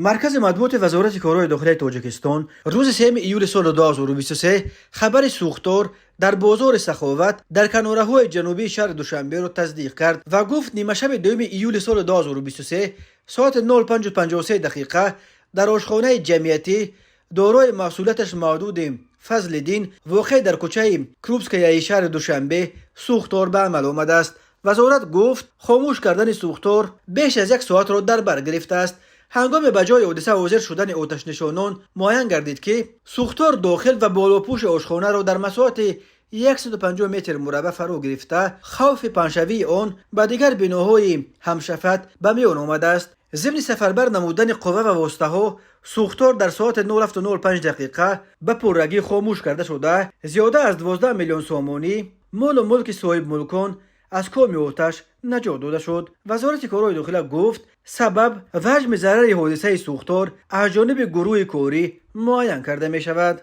مرکز مطبوعات وزارت کارهای داخلی تاجیکستان روز 3 ایول سال 2023 خبر سوختار در بازار سخاوت در کناره‌های جنوبی شهر دوشنبه را تصدیق کرد و گفت نیمه شب 2 ایول سال 2023 ساعت 05:53 دقیقه در آشخانه جمعیتی دارای مسئولیتش محدود فضل دین واقع در کوچه کروبسکای شهر دوشنبه سوختار به عمل آمده است. وزارت گفت خاموش کردن سوختار بیش از 1 ساعت را در بر گرفته است. هنگام به جای حادثه حاضر شدن آتش نشانان معاین گردید که سوختار داخل و بالاپوش آشخانه را در مساحت 150 متر مربع فرا گرفته خوف پنشوی آن به دیگر بناهای همشفت به میان آمده است. ضمن سفربر نمودن قوه و واسطه ها سوختار در ساعت 07:05 دقیقه به پررگی خاموش کرده شده زیاده از 12 میلیون سامانی مال و ملک صاحب ملکان از کام آتش نجات داده شد. وزارت کارهای داخلی گفت سبب و حجم ضرر حادثه سوختار از جانب گروه کاری معاین کرده می شود.